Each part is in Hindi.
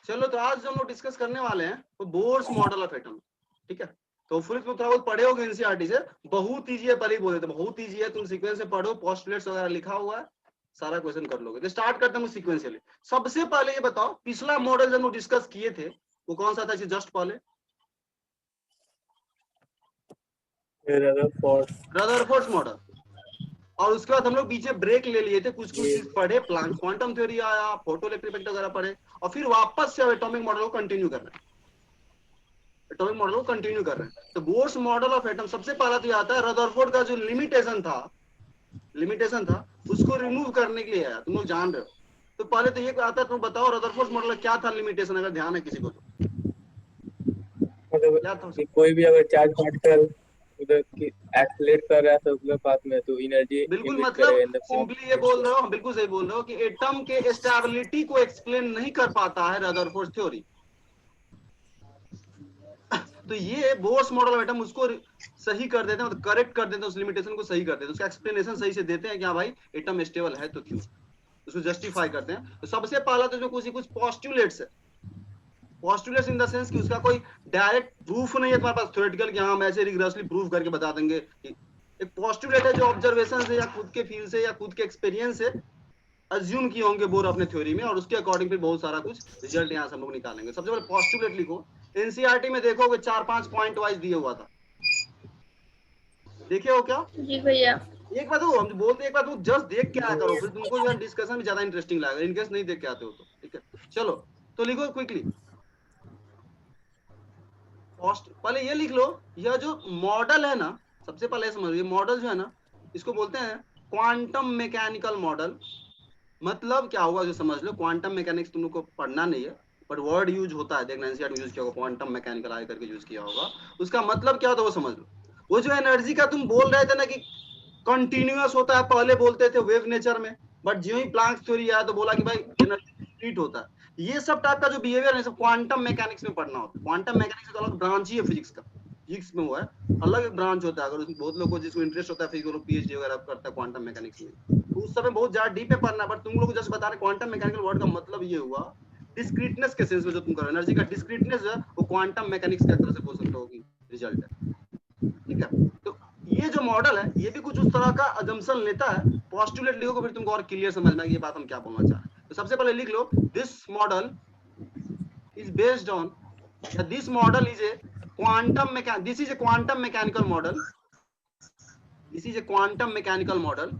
चलो तो आज जो हम लोग डिस्कस करने वाले हैं वो बोर्स मॉडल ऑफ एटम, ठीक है। तो फिर तुम थोड़ा बहुत पढ़े होगे एनसीईआरटी से, बहुत ईजी है, पहले ही बोल देते बहुत ईजी है, तुम सीक्वेंस से पढ़ो, पोस्टुलेट्स वगैरह लिखा हुआ है, सारा क्वेश्चन कर लोगे। तो स्टार्ट करते हैं सीक्वेंशियली। सबसे पहले ये बताओ पिछला मॉडल जब हम डिस्कस किए थे वो कौन सा था? जस्ट पहले रदरफोर्ड मॉडल, और उसके बाद हम लोग पीछे ब्रेक ले लिए थे, कुछ चीज पढ़े, प्लांक क्वांटम थ्योरी आया, फोटोइलेक्ट्रिक इफेक्ट वगैरह पढ़े, और फिर वापस से एटॉमिक मॉडल को कंटिन्यू कर रहे हैं, एटॉमिक मॉडल को कंटिन्यू कर रहे हैं। तो बोर्स मॉडल ऑफ एटम सबसे पहला तो आता है रदरफोर्ड का जो लिमिटेशन था उसको रिमूव करने के लिए आया, तुम लोग जान रहे हो। तो पहले तो ये आता है, तुम बताओ रदरफोर्ड मॉडल क्या था लिमिटेशन, अगर ध्यान है किसी को तो क्या था? कोई भी अगर चार्ज पार्टिकल उधर की एक्सेलरेट कर रहा है सर्कुलर पाथ में तो एनर्जी बिल्कुल, इमिट मतलब करेगा इन द फॉर्म। सिंपली ये बोल रहे हो, हम बिल्कुल सही बोल रहे हो कि एटम के स्टेबिलिटी को एक्सप्लेन नहीं कर पाता है रदरफोर्ड थ्योरी। तो ये बोर्स मॉडल ऑफ एटम उसको सही कर देते हैं, मतलब करेक्ट कर देते हैं, उस लिमिटेशन को सही कर देते हैं, उसका एक्सप्लेनेशन सही से देते हैं कि हाँ भाई एटम स्टेबल है तो क्यों, उसको जस्टिफाई करते हैं। तो सबसे पहला तो जो कुछ पोस्टुलेट्स है, पोस्टुलेट्स इन द सेंस कि उसका कोई डायरेक्ट प्रूफ नहीं है तुम्हारे पास थ्योरेटिकल कि हाँ हम ऐसे रिग्रेसली प्रूफ करके बता देंगे। एक पोस्टुलेट है जो ऑब्जर्वेशन से या खुद के फील से या खुद के एक्सपीरियंस से अज्यूम किए होंगे बोर अपने थ्योरी में, और उसके अकॉर्डिंग फिर बहुत सारा कुछ रिजल्ट यहाँ से हम लोग निकालेंगे। सबसे पहले पोस्टुलेट लिखो, एनसीईआरटी में देखोगे 4-5 पॉइंट वाइज दिए हुआ था, देखे हो क्या? जी भैया। एक बात वो हम बोलते, एक बात वो जस्ट देख के आया करो, फिर तुमको जो है डिस्कशन में ज्यादा इंटरेस्टिंग लगेगा, इनकेस नहीं देख के आते हो तो। ठीक है, चलो तो लिखो क्विकली। पहले ये लिख लो, यह जो मॉडल है ना, सबसे पहले समझ लो, ये मॉडल जो है ना इसको बोलते हैं क्वांटम मैकेनिकल मॉडल। मतलब क्या होगा जो समझ लो, क्वांटम मैकेनिक्स तुम लोग को पढ़ना नहीं है, बट वर्ड यूज होता है, देखना एनसीईआरटी में यूज किया होगा, क्वांटम मैकेनिकल आए करके यूज किया होगा। उसका मतलब क्या होता है वो समझ लो। वो जो एनर्जी का तुम बोल रहे थे ना कि कंटिन्यूअस होता है, पहले बोलते थे वेव नेचर में, बट जो ही प्लांक थ्योरी आया तो बोला कि भाई एनर्जी डिस्क्रीट होता है। ये सब टाइप का जो बिहेवियर है सब क्वांटम मैकेनिक्स में पढ़ना होता है। क्वांटम मैकेनिक्स का अलग ब्रांच ही है फिजिक्स का, फिजिक्स में हुआ है, अलग ब्रांच होता है। अगर उसमें बहुत लोगों को जिसको इंटरेस्ट होता है फिजिक्स, लोग पीएचडी वगैरह करता है क्वांटम मैकेनिक्स में, तो उस समय बहुत ज्यादा डीप में पढ़ना है। बट तुम लोग को जस्ट बता रहे क्वांटम मैकेनिकल वर्ड का मतलब ये हुआ डिस्क्रीटनेस के सेंस में, जो तुम करो एनर्जी का डिस्क्रीटनेस है वो क्वांटम मैकेनिक्स का तरह से बोल सकते हो कि रिजल्ट है। ठीक है, तो ये जो मॉडल है ये भी कुछ उस तरह का अजम्पशन लेता है। पोस्टुलेट लिखोगे फिर तुमको और क्लियर समझ में आएगी ये बात हम क्या बोलना चाह रहे हैं। तो सबसे पहले लिख लो, this model is based on, this model is a quantum mechanic, this is a quantum mechanical model, this is a quantum mechanical model,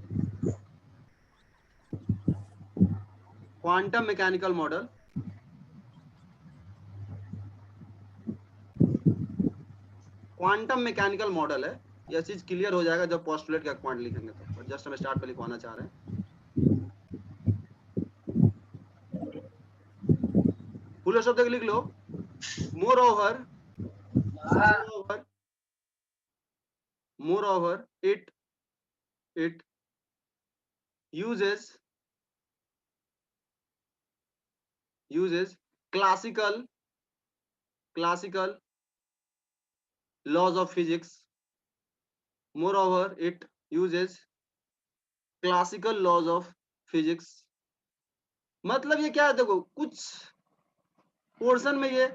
quantum mechanical model, quantum mechanical model है। यह चीज क्लियर हो जाएगा जब पोस्टुलेट का क्वांट लिखेंगे तो, जस्ट हम स्टार्ट पे लिखवाना चाह रहे हैं। फुल शब्द लिख लो, moreover it uses classical laws of physics. Moreover, it uses classical laws of physics. मतलब ये क्या है, देखो कुछ पोर्शन में ये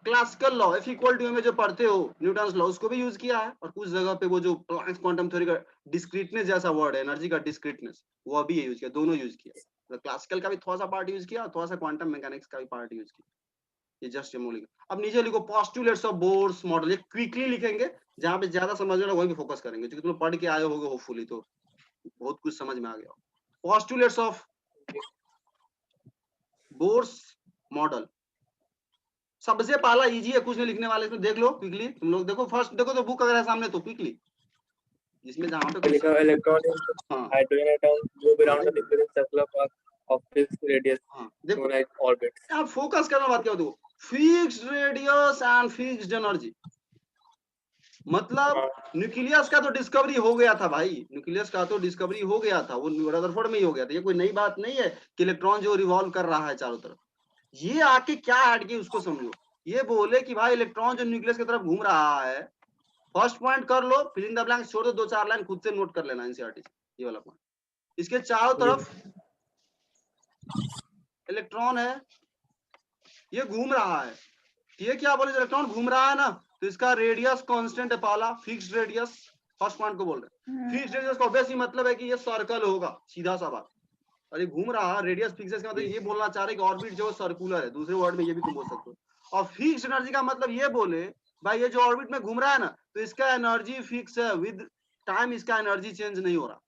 classical law F equal to में जो पढ़ते हो न्यूटन्स लॉ उसको भी यूज किया है, और कुछ जगह पे वो जो प्लैंक्स क्वांटम थ्योरी का डिस्क्रीटनेस जैसा वर्ड है एनर्जी का डिस्क्रीटनेस, वो भी यूज किया, दोनों यूज किया। तो क्लासिकल का भी थोड़ा सा पार्ट यूज किया, थोड़ा सा क्वांटम मैकेनिक्स का भी पार्ट यूज किया। ये जस्ट ये लिखो। अब नीचे लिखो पोस्टुलेट्स ऑफ बोर्स मॉडल, ये क्विकली लिखेंगे, जहां पे ज्यादा समझ में वहीं पे फोकस करेंगे, क्योंकि तुम पढ़ के आए होगे होपफुली, तो बहुत कुछ समझ में आ गया। पोस्टुलेट्स ऑफ बोर्स मॉडल सबसे पहला इजी है, कुछ नहीं लिखने वाले, इसमें देख लो क्विकली, तुम लोग देखो फर्स्ट, देखो तो बुक अगर है सामने तो क्विकली, जिसमें जहां पे लिखा है इलेक्ट्रॉन हाँ hydrogen atom move around the different circular path of fixed radius हाँ देखो, नोन एज ऑर्बिट्स। आप फोकस करना बात क्या हो, देखो fixed radius and fixed energy, मतलब न्यूक्लियस का तो डिस्कवरी हो गया था भाई, न्यूक्लियस का तो डिस्कवरी हो गया था, वो रदरफोर्ड में ही हो गया था। ये कोई नई बात नहीं है कि इलेक्ट्रॉन जो रिवॉल्व कर रहा है चारों तरफ। ये आके क्या ऐड किया उसको समझो, ये बोले कि भाई इलेक्ट्रॉन जो न्यूक्लियस की तरफ घूम रहा है, फर्स्ट पॉइंट कर लो, फिल इन द ब्लैंक्स छोड़ दो, 2-4 लाइन खुद से नोट कर लेना एनसीईआरटी से, ये वाला पॉइंट। इसके चारों तरफ इलेक्ट्रॉन है, ये घूम रहा है, ये क्या बोले, इलेक्ट्रॉन घूम रहा है ना, तो इसका रेडियस कांस्टेंट है पहला, फिक्स्ड रेडियस, फर्स्ट पॉइंट को बोल रहे हैं। फिक्स्ड रेडियस का ऑब्वियस ही मतलब है कि ये सर्कल होगा, सीधा सा बात। और ये घूम रहा है, रेडियस फिक्स है, इसका मतलब ये बोलना चाह रहे हैं कि ऑर्बिट जो सर्कुलर है, दूसरे वर्ड में ये भी तुम बोल सकते हो। और फिक्स्ड एनर्जी का मतलब ये बोले भाई ये जो ऑर्बिट में घूम रहा है ना, तो इसका एनर्जी फिक्स है, विद टाइम इसका एनर्जी चेंज नहीं हो रहा,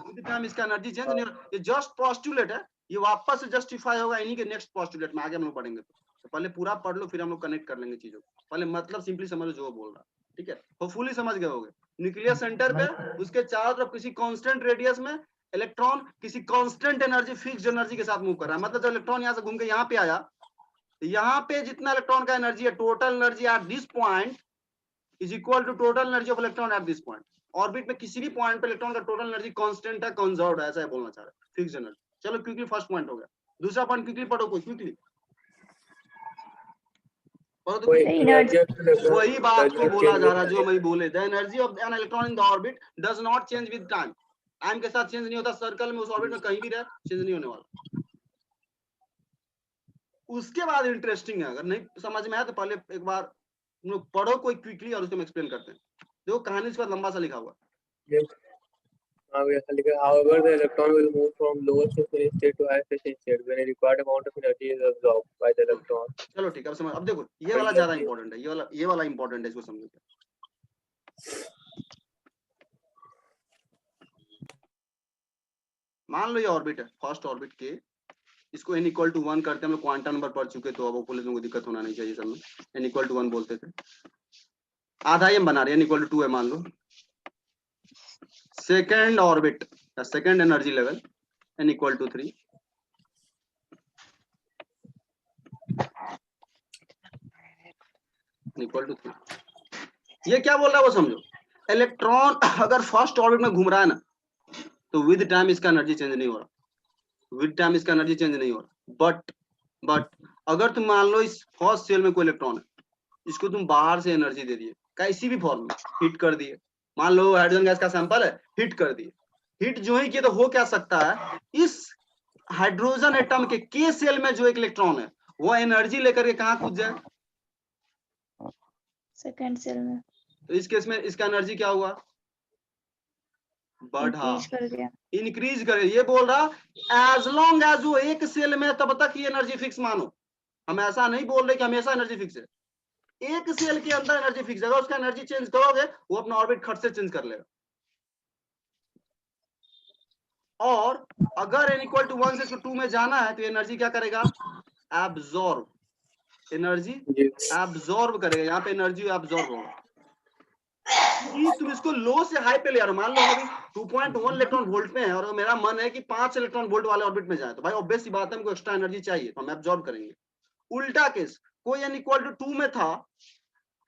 विद टाइम इसका एनर्जी चेंज नहीं हो रहा। ये जस्ट पोस्टुलेट है, ये वापस से जस्टिफाई होगा इन्हीं के नेक्स्ट पोस्टुलेट में, आगे हम लोग पढ़ेंगे। तो पहले पूरा पढ़ लो, फिर हम लोग कनेक्ट कर लेंगे चीजों को। पहले मतलब सिंपली समझ लो जो वो बोल रहा है, ठीक है, होपफुली समझ गए होगे। न्यूक्लियस सेंटर पे उसके चारों तरफ किसी कांस्टेंट रेडियस में इलेक्ट्रॉन किसी कांस्टेंट एनर्जी, फिक्स्ड एनर्जी के साथ मूव कर रहा है। मतलब जब इलेक्ट्रॉन यहाँ से घूम के यहाँ पे आया, यहाँ पे जितना इलेक्ट्रॉन का एनर्जी है, total energy at this point is equal to total energy of electron at this point. Orbit में किसी भी पॉइंट पे इलेक्ट्रॉन का टोटल एनर्जी कांस्टेंट है, कंजर्व्ड है, ऐसा बोलना चाह रहे हैं, फिक्स्ड एनर्जी। चलो क्विकली फर्स्ट पॉइंट हो गया, दूसरा पॉइंट क्विकली पढ़ो, कोई क्विकली वही बात को बोला जा रहा है जो मैं बोले, the energy of an electron in the orbit does not change with time. Time के साथ चेंज नहीं होता, सर्कल में, उस ऑर्बिट में कहीं भी रहे चेंज नहीं होने वाला। उसके बाद इंटरेस्टिंग है, अगर नहीं समझ में आया तो पहले एक बार तुम लोग पढ़ो कोई क्विकली और उसको हम एक्सप्लेन करते हैं। देखो कहानी इसके बाद लंबा सा लिखा हुआ। However, the electron will move from lower stationary state to higher stationary state when a required amount of energy is absorbed by the electron. चलो ठीक है, अब समझ। अब देखो ये वाला ज्यादा इंपॉर्टेंट है, ये वाला इंपॉर्टेंट है, इसको समझो। मान लो ये ऑर्बिट है, फर्स्ट ऑर्बिट के, इसको n इक्वल टू 1 करते हैं, हम लोग क्वांटम नंबर पढ़ चुके, तो अब पुलिस को दिक्कत होना नहीं चाहिए सब में। n इक्वल टू 1 बोलते थे, आधा ही हम बना रहे हैं, n इक्वल टू 2 है मान लो। Second orbit, second energy level n equal to 3, equal to 3। ये क्या बोल रहा है वो समझो। इलेक्ट्रॉन अगर फर्स्ट ऑर्बिट में घूम रहा है ना, तो विद टाइम इसका एनर्जी चेंज नहीं हो रहा, विद टाइम इसका एनर्जी चेंज नहीं हो रहा। बट अगर तुम मान लो इस फर्स्ट सेल में कोई इलेक्ट्रॉन है, इसको तुम बाहर से एनर्जी दे दिए, किसी भी फॉर्म में हिट कर दिए, मान लो हाइड्रोजन गैस का सैंपल है, हिट कर दिए, हिट जो ही किए तो हो क्या सकता है, इस हाइड्रोजन एटम के सेल में जो एक इलेक्ट्रॉन है वो एनर्जी लेकर के कहां कूद जाए, सेकंड सेल में। तो इस केस में इसका एनर्जी क्या हुआ, बढ़ा, इंक्रीज करे। ये बोल रहा एज लॉन्ग एज वो एक सेल में तब तक ये एनर्जी फिक्स मानो। हम ऐसा नहीं बोल रहे कि हमेशा एनर्जी फिक्स है, एक सेल के अंदर एनर्जी फिक्स है, उसका एनर्जी चेंज करोगे वो अपना ऑर्बिट खट से चेंज कर लेगा। और अगर n इक्वल टू 1 से इसको 2 में जाना है तो एनर्जी क्या करेगा, एब्जॉर्ब, एनर्जी एब्जॉर्ब करेगा, यहाँ पे एनर्जी एब्जॉर्ब होगा। तुम इसको लो से हाई पे ले आ रहे हो, मान लो हम अभी 2.1 इलेक्ट्रॉन वोल्ट में है और मेरा मन है कि 5 इलेक्ट्रॉन वोल्ट वाले ऑर्बिट में जाए, तो भाई ऑब्वियस सी बात है हमको एक्स्ट्रा एनर्जी चाहिए, तो हम एब्जॉर्ब करेंगे। उल्टा केस, कोई n इक्वल टू 2 में था,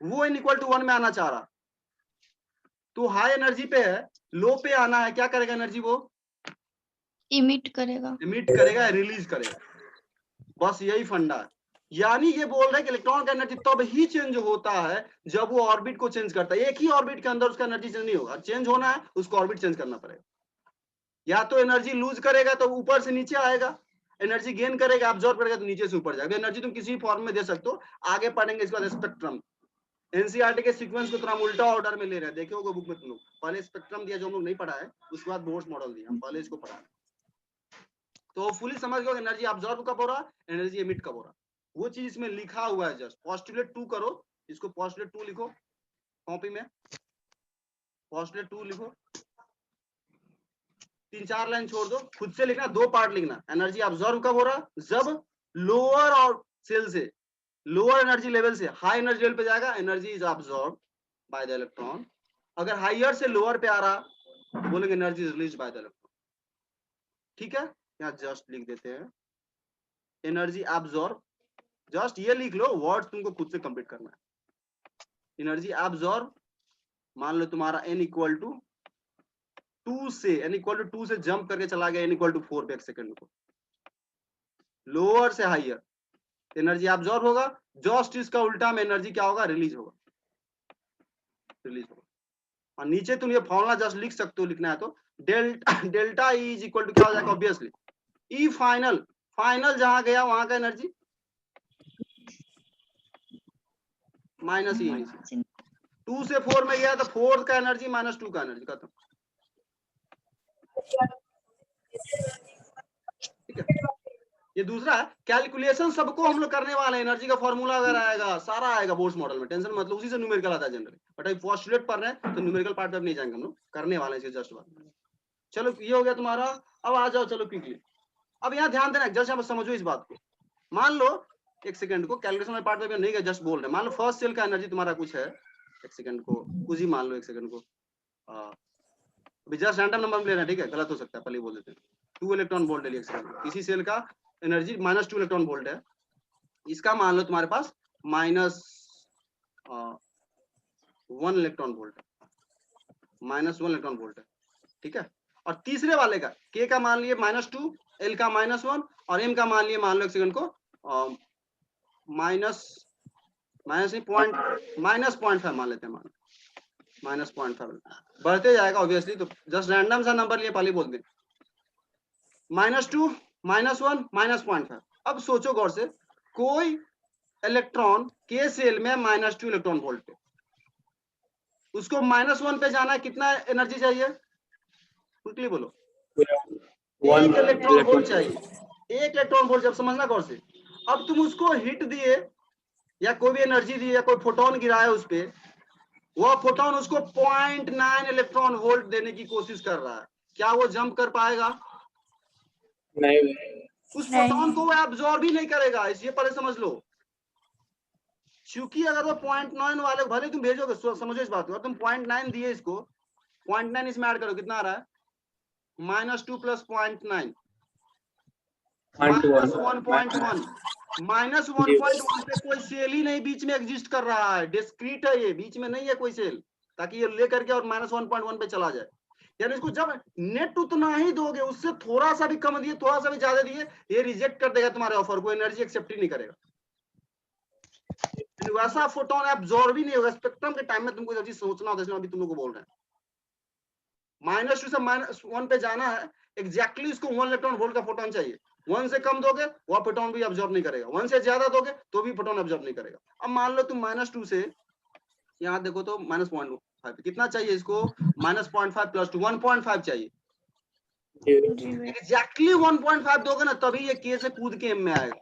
वो n इक्वल टू 1 में आना चाह रहा, तो हाई एनर्जी पे है, लो पे आना है, क्या करेगा एनर्जी, वो इमिट करेगा, रिलीज करेगा। बस यही फंडा है। यानी ये बोल रहे हैं कि इलेक्ट्रॉन का एनर्जी तब ही चेंज होता है जब वो ऑर्बिट को चेंज करता है। एक ही ऑर्बिट के अंदर उसका एनर्जी चेंज नहीं होगा, चेंज होना है उसको ऑर्बिट चेंज करना पड़ेगा। या तो एनर्जी लूज करेगा तो ऊपर से नीचे आएगा, एनर्जी गेन करेगा, एब्जॉर्ब करेगा तो नीचे से ऊपर जाएगा। एनर्जी तुम किसी फॉर्म में दे सकते हो, आगे पढ़ेंगे इसके बाद स्पेक्ट्रम। एनसीईआरटी के सीक्वेंस को थोड़ा उल्टा ऑर्डर में ले रहे हैं, देखिए होगा बुक में तुम लोग, पहले स्पेक्ट्रम दिया जो हम लोग नहीं पढ़ा है, उसके बाद बोर्स मॉडल दिया, हम पहले इसको पढ़ा है। तो फुली समझ गए एनर्जी अब्सॉर्ब कब हो रहा, एनर्जी एमिट कब हो रहा, वो चीज इसमें लिखा हुआ है। जस्ट पोस्टुलेट 2 करो, इसको पोस्टुलेट 2 लिखो कॉपी में, पोस्टुलेट 2 लिखो, 3-4 लाइन छोड़ दो, खुद से लिखना, 2 पार्ट लिखना। एनर्जी अब्सॉर्ब कब हो रहा, जब लोअर और सेल से, लोअर एनर्जी लेवल से हाई एनर्जी लेवल पे जाएगा, energy is absorb by the electron. अगर हाइयर से लोअर पे आ रहा, बोलेंगे energy is release by the electron. ठीक है, यहाँ जस्ट लिख देते हैं एनर्जी अब्सॉर्ब, जस्ट ये लिख लो, वर्ड्स तुमको खुद से कंप्लीट करना है। एनर्जी अब्सॉर्ब, मान लो तुम्हारा n इक्वल टू 2 से, n इक्वल टू 2 से जंप करके चला गया n इक्वल टू 4 पे एक सेकंड को, लोअर से हाइयर एनर्जी अब्सॉर्ब होगा, जस्ट इसका उल्टा में एनर्जी क्या होगा, रिलीज होगा, रिलीज होगा। और नीचे तुम ये फॉर्मूला जस्ट लिख सकते हो, लिखना है तो delta E is equal to क्या हो जाएगा, ऑब्वियसली ई फाइनल फाइनल जहां गया वहां का एनर्जी माइनस ही है। 2 से 4 में गया तो 4 का एनर्जी माइनस 2 का एनर्जी, खत्म। ठीक है, ये दूसरा है। कैलकुलेशन सबको हम लोग करने वाले हैं, एनर्जी का फॉर्मूला अगर आएगा सारा आएगा बोर्ड्स मॉडल में, टेंशन मतलब उसी से न्यूमेरिकल आता है जनरली, बट अभी पोस्टुलेट पढ़ रहे हैं तो न्यूमेरिकल पार्ट में नहीं जाएंगे हम लोग, करने वाले हैं जस्ट बात। चलो ये हो गया तुम्हारा। अब आ जाओ चलो क्विकली, अब यहाँ ध्यान देना, जस्ट आप समझो इस बात को। मान लो एक सेकंड को, कैलकुलेशन वाले पार्ट में नहीं गया, जस्ट बोल रहे हैं। मान लो फर्स्ट सेल का एनर्जी तुम्हारा कुछ है, एक सेकंड को कुछ ही मान लो, एक सेकंड को अभी जस्ट रैंडम नंबर लेना, ठीक है, गलत हो सकता है, पहले बोल देते हैं। 2 इलेक्ट्रॉन वोल्ट ले लिया एक सेकंड, किसी सेल का एनर्जी -2 इलेक्ट्रॉन वोल्ट है, इसका मान लो तुम्हारे पास -1 इलेक्ट्रॉन वोल्ट है, -1 इलेक्ट्रॉन वोल्ट है, ठीक है। और तीसरे वाले का के का मान लिए -2, एल का -1 और एम का मान लिए, मान लो एक सेकंड को -0.5 मान लेते हैं, -0.5 बढ़ते जाएगा ऑब्वियसली, तो जस्ट रैंडम सा नंबर लिए पहले बोल दें, -2 -1 -0.5। अब सोचो गौर से, कोई इलेक्ट्रॉन के सेल में -2 इलेक्ट्रॉन वोल्ट पे, उसको -1 पे जाना है, कितना एनर्जी चाहिए क्विकली बोलो? 1 इलेक्ट्रॉन वोल्ट चाहिए, 1 इलेक्ट्रॉन वोल्ट। जब समझना गौर से, अब तुम उसको हिट दिए या कोई भी एनर्जी दी या कोई फोटोन गिराया उस पे, वह फोटोन उसको 0.9 इलेक्ट्रॉन वोल्ट देने की कोशिश कर रहा है, क्या वो जंप कर पाएगा? नहीं, उस फोटोन को वो एब्जॉर्ब ही नहीं करेगा, इसलिए पहले समझ लो। क्योंकि अगर वो 0.9 वाले भले तुम भेजोगे, समझो इस बात को, तुम 0.9 दिए इसको, 0.9 इसमें ऐड करो, कितना आ रहा है? -2 + 0.9 -1.1 -1.1 पे कोई सेल ही नहीं बीच में एग्जिस्ट कर रहा है, डिस्क्रीट है ये, बीच में नहीं है कोई सेल, ताकि ये लेकर के और -1.1 पे चला जाए। यानी इसको जब नेट उतना ही दोगे, उससे थोड़ा सा भी कम दिए, थोड़ा सा भी ज्यादा दिए, ये रिजेक्ट कर देगा तुम्हारे ऑफर को, एनर्जी एक्सेप्ट ही नहीं करेगा। वैसा फोटोन एब्जॉर्ब ही नहीं होगा। स्पेक्ट्रम के टाइम में तुमको जब चीज सोचना होता है, इसलिए अभी तुम लोग को बोल रहे हैं, -2 से -1 पे जाना है, एग्जैक्टली इसको 1 इलेक्ट्रॉन वोल्ट का फोटोन चाहिए। 1 से कम दोगे वह फोटोन भी अब्जॉर्ब नहीं करेगा, 1 से ज्यादा दोगे तो भी फोटोन अब्जॉर्ब नहीं करेगा। अब मान लो तुम -2 से यहाँ देखो तो -0.5 कितना चाहिए इसको? -0.5 + 2 1.5 चाहिए, एग्जैक्टली 1.5 दोगे ना, तभी ये के से कूद के एम में आएगा।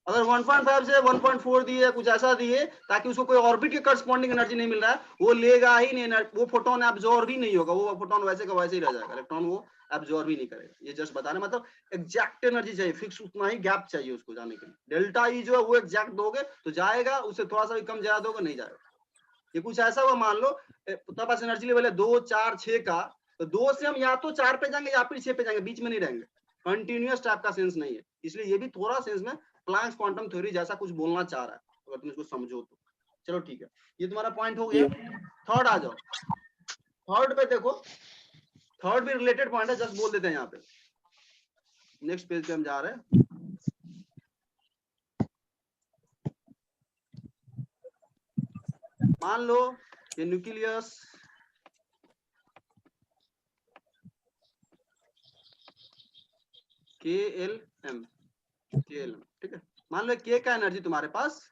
अगर 1.5 से 1.4 दिए, कुछ ऐसा दिए ताकि उसको कोई ऑर्बिट के करस्पॉन्डिंग एनर्जी नहीं मिल रहा है, वो लेगा ही नहीं, वो फोटोन एब्जॉर्ब ही नहीं होगा, वो फोटोन वैसे का वैसे ही रह जाएगा, इलेक्ट्रॉन वो एब्जॉर्ब ही नहीं करेगा। ये जस्ट बताने, मतलब एग्जैक्ट एनर्जी चाहिए, फिक्स उतना ही गैप चाहिए उसको जाने के लिए। डेल्टा ई जो है वो एग्जैक्ट दोगे तो जाएगा, उससे थोड़ा सा भी कम ज्यादा दोगे नहीं जाएगा। ये कुछ ऐसा हुआ, मान लो तुम्हारे पास एनर्जी लेवल है 2 4 6 का, तो 2 से हम या तो 4 पे जाएंगे या फिर 6 पे जाएंगे, बीच में नहीं रहेंगे। कंटिन्यूअस टाइप का सेंस नहीं है, इसलिए ये भी थोड़ा सेंस में प्लैंक्स क्वांटम थ्योरी जैसा कुछ बोलना चाह रहा है, अगर तुम इसको समझो तो। चलो ठीक है, ये तुम्हारा पॉइंट हो गया। थर्ड आ जाओ, थर्ड पे देखो, थर्ड भी रिलेटेड पॉइंट है, जस्ट बोल देते हैं यहाँ पे। नेक्स्ट पेज पे हम जा रहे हैं। मान लो ये न्यूक्लियस KLM, ठीक है। मान लो के का एनर्जी तुम्हारे पास,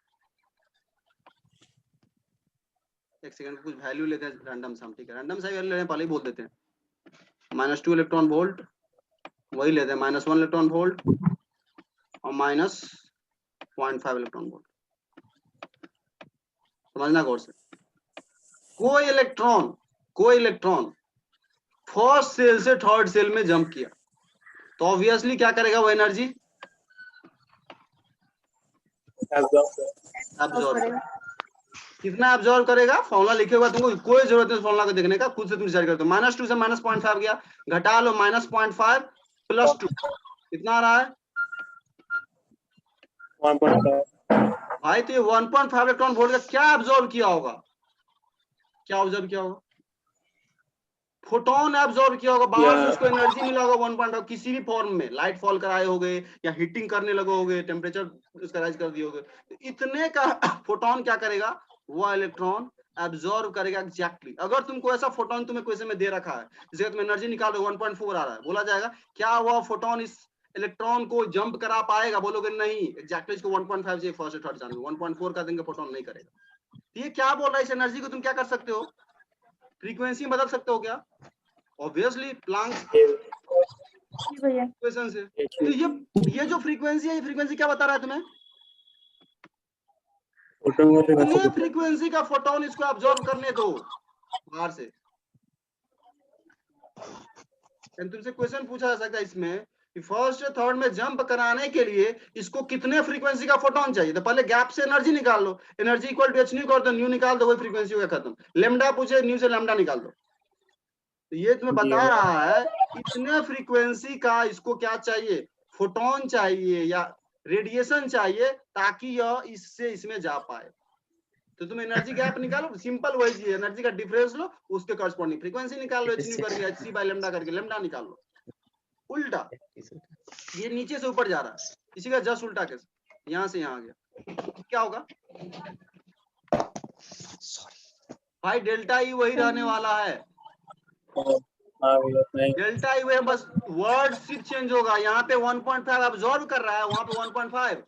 एक सेकंड कुछ वैल्यू लेते हैं रैंडम सम, ठीक है, रैंडम सा वैल्यू लेते हैं, पहले ही बोल देते हैं। -2 इलेक्ट्रॉन वोल्ट, वही लेते हैं, -1 इलेक्ट्रॉन वोल्ट और -0.5 इलेक्ट्रॉन वोल्ट। समझना गौर से, कोई इलेक्ट्रॉन फर्स्ट सेल से थर्ड सेल में जंप किया तो ऑब्वियसली क्या करेगा वो एनर्जी? एब्जॉर्ब। कितना एब्जॉर्ब करेगा? फॉर्मूला लिखे हुआ, तुमको कोई जरूरत नहीं फॉर्मूला को देखने का, खुद से तुम डिसाइड करते हो। -2 से -0.5 गया, घटा लो, -0.5 + 2 कितना आ रहा है? 1.5। भाई तो ये 1.5 इलेक्ट्रॉन वोल्ट का क्या एब्जॉर्ब किया होगा? क्या ऑब्जर्व किया होगा? फोटोन एब्जॉर्ब किया होगा, बाहर से उसको एनर्जी मिला होगा 1.5 किसी भी फॉर्म में, लाइट फॉल कराए होगे या हीटिंग करने लगे होगे, टेम्परेचर उसका राइज कर दिए होगे, तो इतने का फोटोन क्या करेगा? वो इलेक्ट्रॉन एब्जॉर्ब करेगा एग्जैक्टली। अगर तुमको ऐसा फोटोन तुम्हें क्वेश्चन में दे रखा है, जिसका तुम एनर्जी निकालो 1.4 आ रहा है, बोला जाएगा क्या वह फोटोन इस इलेक्ट्रॉन को जंप करा पाएगा? बोलोगे नहीं, एग्जैक्टली इसको 1.5 से फर्स्ट थर्ड जाने 1.4 का देंगे, फोटोन नहीं करेगा। तो ये क्या बोल रहा है? इस एनर्जी को तुम क्या कर सकते हो? फ्रीक्वेंसी बदल सकते हो क्या? ऑब्वियसली प्लांक्स इक्वेशन से। तो ये जो फ्रीक्वेंसी है, ये फ्रीक्वेंसी क्या बता रहा है तुम्हें? कितने फ्रीक्वेंसी का फोटोन इसको अब्सॉर्ब करने दो बाहर से। तुमसे क्वेश्चन पूछा जा सकता है इसमें कि फर्स्ट या थर्ड में जंप कराने के लिए इसको कितने फ्रीक्वेंसी का फोटोन चाहिए। तो पहले गैप से एनर्जी निकाल लो, energy equal to H nu कर दो, न्यू निकाल दो, वही फ्रीक्वेंसी हो गया, खत्म। लेमडा पूछे, न्यू से लेमडा निकाल दो। तो ये तुम्हें बता रहा है इतने फ्रीक्वेंसी का इसको क्या चाहिए, फोटोन चाहिए या रेडिएशन चाहिए, ताकि यह इससे इसमें जा पाए। तो तुम एनर्जी गैप निकालो, सिंपल वही चीज, एनर्जी का डिफरेंस लो, उसके करस्पॉन्डिंग फ्रीक्वेंसी निकाल लो, एच न्यू करके, एच सी बाय लेमडा करके लेमडा निकाल लो। उल्टा, ये नीचे से ऊपर जा रहा है, इसी का जस्ट उल्टा केस, यहां से यहां आ गया, क्या होगा भाई? डेल्टा ई वही रहने वाला है, डेल्टा ई वही, बस वर्ड सिर्फ चेंज होगा। यहाँ पे 1.5 अब्सॉर्ब कर रहा है, वहां पे 1.5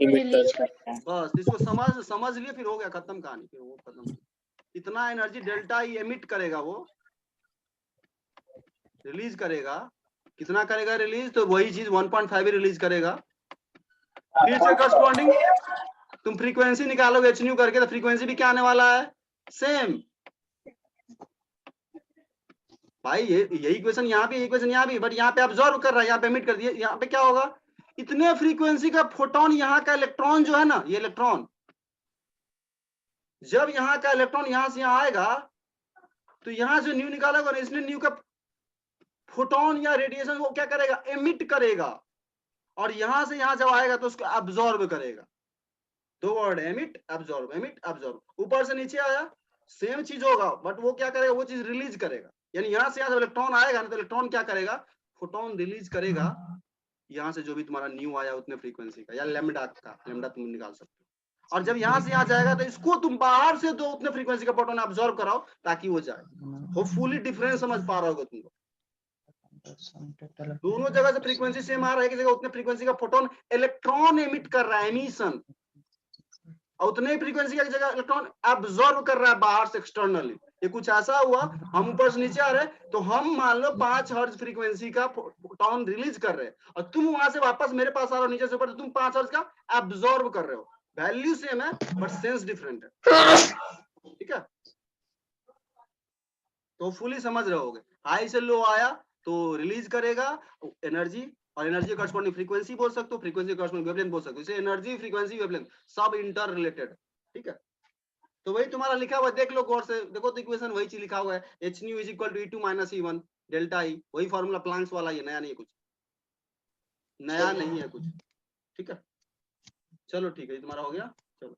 रिलीज करता है। बस इसको समझ लिए, फिर हो गया, खत्म कहानी, फिर वो खत्म। इतना एनर्जी डेल्टा ई एमिट करेगा, वो रिलीज करेगा। कितना करेगा रिलीज? तो वही चीज 1.5 ही रिलीज करेगा। फिर से करस्पॉन्डिंग तुम फ्रीक्वेंसी निकालोगे एच न्यू करके, तो फ्रीक्वेंसी भी क्या आने वाला है? सेम। भाई यही क्वेश्चन यहाँ भी, इक्वेशन यहाँ भी, बट यहाँ पे अब्सॉर्ब कर रहा है, यहाँ पे एमिट कर दिया। यहाँ पे क्या होगा? इतने फ्रीक्वेंसी का फोटोन, यहाँ का इलेक्ट्रॉन जो है ना, ये इलेक्ट्रॉन, जब यहाँ का इलेक्ट्रॉन यहाँ से यहाँ आएगा, तो यहाँ से न्यू निकालेगा, इसने न्यू का फोटोन या रेडिएशन वो क्या करेगा? एमिट करेगा। और यहाँ से यहाँ जब आएगा तो उसको अब्सॉर्ब करेगा। दो word, emit absorb, emit absorb. ऊपर से नीचे आया सेम चीज होगा, बट वो क्या करेगा? वो चीज रिलीज करेगा। यानी यहाँ से यहाँ जब इलेक्ट्रॉन आएगा ना, तो इलेक्ट्रॉन क्या करेगा? फोटोन रिलीज करेगा यहाँ से, जो भी तुम्हारा न्यू आया उतने फ्रीक्वेंसी का, या लेमडा का, लेमडा तुम निकाल सकते हो। और जब यहाँ से यहाँ जाएगा, तो इसको तुम बाहर से दो उतने फ्रीक्वेंसी का फोटोन अब्सॉर्ब कराओ, ताकि वो जाए। होपफुली डिफरेंस समझ पा रहे हो तुम। दोनों जगह से फ्रीक्वेंसी सेम आ रहा है, एक जगह उतने फ्रीक्वेंसी का फोटोन इलेक्ट्रॉन एमिट कर रहा है, एमिशन, और उतने फ्रीक्वेंसी की जगह इलेक्ट्रॉन अब्सॉर्ब कर रहा है बाहर से, एक्सटर्नली। ये कुछ ऐसा हुआ, हम ऊपर से नीचे आ रहे, तो हम मान लो 5 हर्ट्ज फ्रीक्वेंसी का फोटोन रिलीज कर रहे हैं, और तुम वहां से वापस मेरे पास आ रहे हो नीचे से ऊपर, तो तुम 5 हर्ट्ज का अब्सॉर्ब कर रहे हो। वैल्यू सेम है, बट सेंस डिफरेंट है। ठीक है, तो फुली समझ रहे होगे। हाई से लो आया तो रिलीज करेगा एनर्जी, और एनर्जी करस्पॉन्डिंग फ्रीक्वेंसी बोल सकते हो, फ्रीक्वेंसी करस्पॉन्डिंग वेवलेंथ बोल सकते हो। इसे एनर्जी, फ्रीक्वेंसी, वेवलेंथ सब इंटर रिलेटेड। ठीक है, तो वही तुम्हारा लिखा हुआ है, देख लो गौर से, देखो तो इक्वेशन वही चीज लिखा हुआ है, h nu is equal to E2 minus E1 delta E, वही फॉर्मूला प्लांक्स वाला, ये नया नहीं है, कुछ नया नहीं है कुछ। ठीक है, चलो ठीक है, तुम्हारा हो गया। चलो,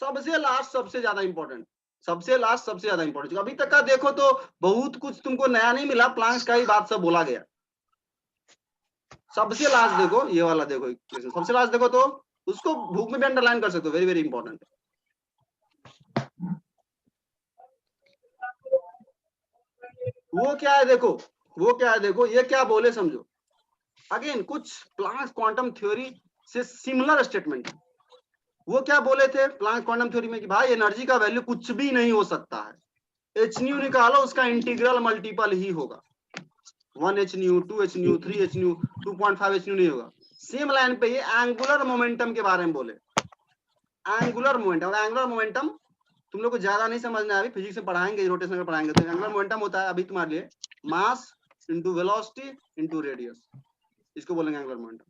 सबसे लास्ट सबसे ज्यादा इंपॉर्टेंट, सबसे लास्ट सबसे ज्यादा इंपॉर्टेंट। अभी तक का देखो तो बहुत कुछ तुमको नया नहीं मिला, प्लांक्स का ही बात सब बोला गया। सबसे लास्ट देखो, ये वाला देखो इक्वेशन, सबसे लास्ट देखो तो उसको बुक में भी अंडरलाइन कर सकते हो, वेरी वेरी इंपॉर्टेंट। वो क्या है देखो, वो क्या है देखो, ये क्या बोले समझो। अगेन कुछ प्लांक्स क्वांटम थ्योरी से सिमिलर स्टेटमेंट। वो क्या बोले थे प्लांक्स क्वांटम थ्योरी में कि भाई एनर्जी का वैल्यू कुछ भी नहीं हो सकता है, एच न्यू निकालो, उसका इंटीग्रल मल्टीपल ही होगा। 1 H new, 2 H new, 3 H new, 2.5 H new नहीं होगा। सेम लाइन पे ये एंगुलर मोमेंटम के बारे में बोले। एंगुलर मोमेंटम, एंगुलर मोमेंटम तुम लोग को ज्यादा नहीं समझना है, अभी फिजिक्स में पढ़ाएंगे, रोटेशन में पढ़ाएंगे। तो एंगुलर मोमेंटम होता है अभी तुम्हारे लिए mass into velocity into radius, इसको बोलेंगे एंगुलर मोमेंटम,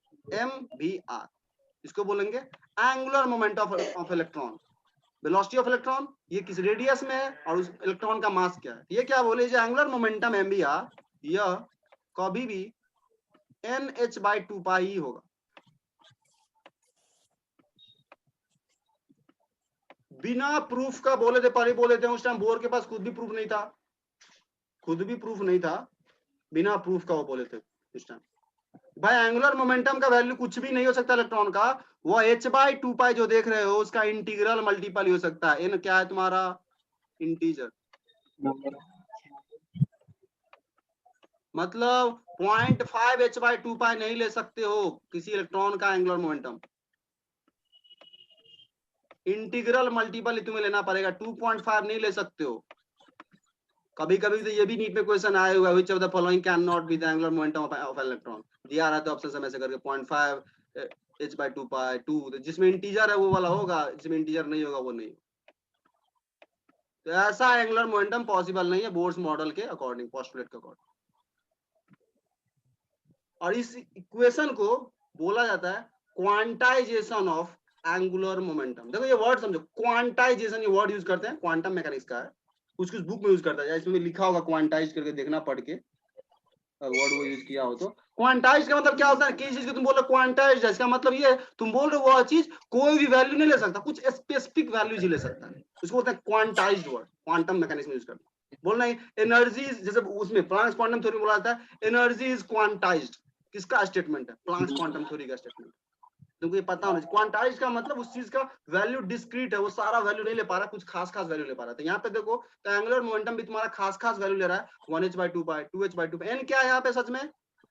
MVR। इसको बोलेंगे angular momentum of electron, velocity of electron ये किस रेडियस में है, और उस इलेक्ट्रॉन का मास क्या है। ये क्या बोले, जो एंगुलर मोमेंटम MVR, यह कभी भी NH/2 ही होगा। बिना प्रूफ का बोले थे, पहले बोले थे, उस टाइम बोर के पास खुद भी प्रूफ नहीं था, खुद भी प्रूफ नहीं था, बिना प्रूफ का वो बोले थे उस टाइम। भाई एंगुलर मोमेंटम का वैल्यू कुछ भी नहीं हो सकता इलेक्ट्रॉन का, वो h/2π जो देख रहे हो उसका इंटीग्रल मल्टीपल ही हो सकता है। n क्या है तुम्हारा? इंटीजर। मतलब 0.5 h/2π नहीं ले सकते हो किसी इलेक्ट्रॉन का एंगुलर मोमेंटम, इंटीग्रल मल्टीपल ही तुम्हें लेना पड़ेगा, 2.5 नहीं ले सकते हो। कभी कभी तो ये भी नीट में क्वेश्चन आया हुआ है, which of the following can not be the angular momentum of electron, दिया रहा था ऑप्शन में से करके 0.5 h/2π 2, जिसमें इंटीजर है वो वाला होगा, जिसमें इंटीजर नहीं होगा वो नहीं। तो ऐसा एंगुलर मोमेंटम पॉसिबल नहीं है बोर्स मॉडल के अकॉर्डिंग, पोस्टुलेट के अकॉर्डिंग। और इस इक्वेशन को बोला जाता है क्वांटाइजेशन ऑफ एंगुलर मोमेंटम। देखो ये वर्ड समझो, क्वांटाइजेशन, ये वर्ड यूज करते हैं, क्वांटम मैकेनिक्स का है, कुछ कुछ बुक में यूज करता है, इसमें लिखा होगा क्वांटाइज करके, देखना पढ़ के वर्ड वो यूज किया हो तो। क्वांटाइज का मतलब क्या होता है? किसी चीज को तुम बोल रहे हो क्वांटाइज है, इसका मतलब ये तुम बोल रहे हो वो चीज कोई भी वैल्यू नहीं ले सकता, कुछ स्पेसिफिक वैल्यूज ही ले सकता है, उसको बोलते हैं क्वांटाइज्ड वर्ड, क्वांटम मैकेनिक्स में यूज करते हैं। बोलना है एनर्जी, जैसे उसमें प्लांक्स क्वांटम थ्योरी में बोला जाता है एनर्जी इज क्वांटाइज्ड, किसका स्टेटमेंट है? प्लांक्स क्वांटम थ्योरी का स्टेटमेंट। तुमको ये पता होना चाहिए, क्वांटाइज का मतलब उस चीज का वैल्यू डिस्क्रीट है, वो सारा वैल्यू नहीं ले पा रहा, कुछ खास खास वैल्यू ले पा रहा है। तो यहाँ पे देखो, तो एंगुलर मोमेंटम भी तुम्हारा खास खास वैल्यू ले रहा है, 1h/2π 2h/2π। एन क्या है यहाँ पे? सच में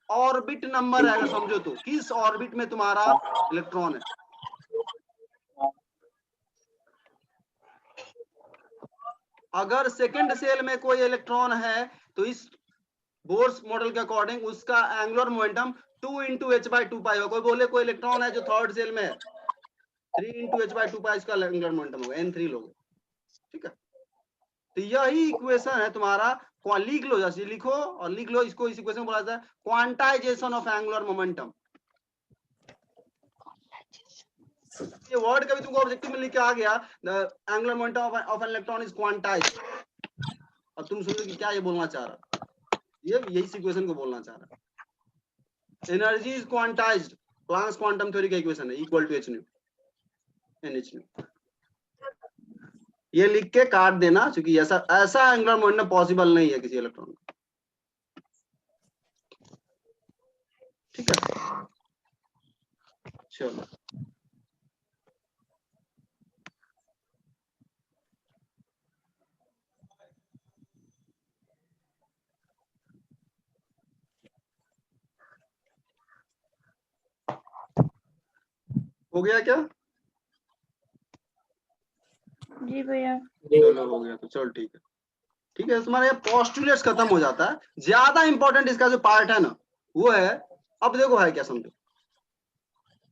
ऑर्बिट नंबर है, अगर समझो तो, किस ऑर्बिट में तुम्हारा इलेक्ट्रॉन है। अगर सेकंड सेल में कोई इलेक्ट्रॉन है तो इस बोर्स मॉडल के अकॉर्डिंग उसका एंगुलर मोमेंटम 2 × h/2π होगा। कोई बोले कोई इलेक्ट्रॉन है जो थर्ड सेल में है, 3 × h/2π इसका एंगुलर मोमेंटम होगा, n3 लोगे, ठीक है। तो यही इक्वेशन है तुम्हारा, लिख लो, जैसे लिखो और लिख लो इसको, इस इक्वेशन बोला जाता है क्वांटाइजेशन ऑफ एंगुलर मोमेंटम। ये वर्ड कभी तुमको ऑब्जेक्टिव में लिख के आ गया, the angular momentum of an electron is quantized, और तुम सोचो कि क्या ये बोलना चाह रहा, ये यही इक्वेशन को बोलना चाह रहा है। Energy is quantised, Planck's quantum theory का इक्वेशन है, equal to h nu NH nu। ये लिख के काट देना, क्योंकि ऐसा एंगुलर मोमेंटम पॉसिबल नहीं है किसी इलेक्ट्रॉन का, ठीक है। चलो हो गया क्या? जी भैया। चलो हो गया तो चल ठीक है, ठीक है। तुम्हारा ये पोस्टुलेट्स खत्म हो जाता है। ज्यादा इंपॉर्टेंट इसका जो पार्ट है ना वो है, अब देखो भाई क्या समझो,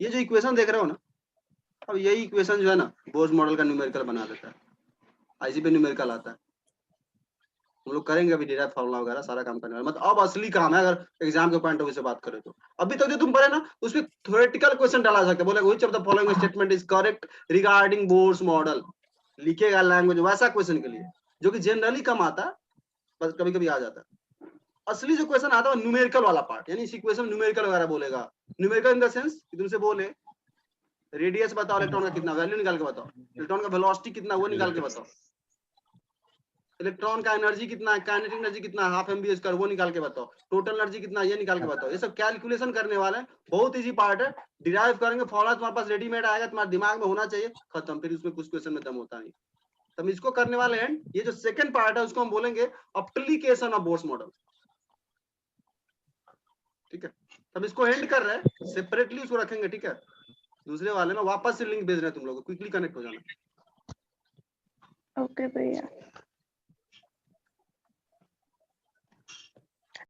ये जो इक्वेशन देख रहे हो ना, अब यही इक्वेशन जो है ना बोर्स मॉडल का न्यूमेरिकल बना देता है, आईसी पे न्यूमेरिकल आता है। हम लोग करेंगे अभी डिराइव फार्मूला वगैरह सारा काम करने वाला, मतलब अब असली काम है, अगर एग्जाम के पॉइंट ऑफ व्यू से बात करें तो। अभी तक जो तुम पढ़े ना उसमें थ्योरेटिकल क्वेश्चन डाला सकते, बोले which of the following statement is correct regarding Bohr's model, लिखेगा लैंग्वेज वैसा क्वेश्चन के लिए, जो कि जनरली कम आता है, बस कभी कभी आ जाता है। असली जो क्वेश्चन आता है वो न्यूमेरिकल वाला पार्ट, यानी इस इक्वेशन न्यूमेरिकल वगैरह बोलेगा। न्यूमेरिकल इन द सेंस कि तुमसे बोले रेडियस बताओ इलेक्ट्रॉन का कितना, वैल्यू निकाल के बताओ, इलेक्ट्रॉन का वेलोसिटी कितना वो निकाल के बताओ, इलेक्ट्रॉन का एनर्जी कितना है, काइनेटिक एनर्जी कितना है, 1/2 MB स्क्वायर वो निकाल के बताओ, टोटल एनर्जी कितना है ये निकाल के बताओ। ये सब कैलकुलेशन करने वाले हैं, बहुत इजी पार्ट है, डिराइव करेंगे, फॉर्मूला तुम्हारे पास रेडीमेड आएगा, तुम्हारे दिमाग में होना चाहिए, खत्म, फिर उसमें कुछ क्वेश्चन में दम होता नहीं। तब इसको करने वाले हैं, ये जो सेकंड पार्ट है उसको हम बोलेंगे एप्लीकेशन ऑफ बोर्स मॉडल, ठीक है। तब इसको एंड कर रहे हैं, सेपरेटली उसको रखेंगे, ठीक है। दूसरे वाले में वापस से लिंक भेज रहे हैं तुम लोगों को, क्विकली कनेक्ट हो जाना। ओके भैया।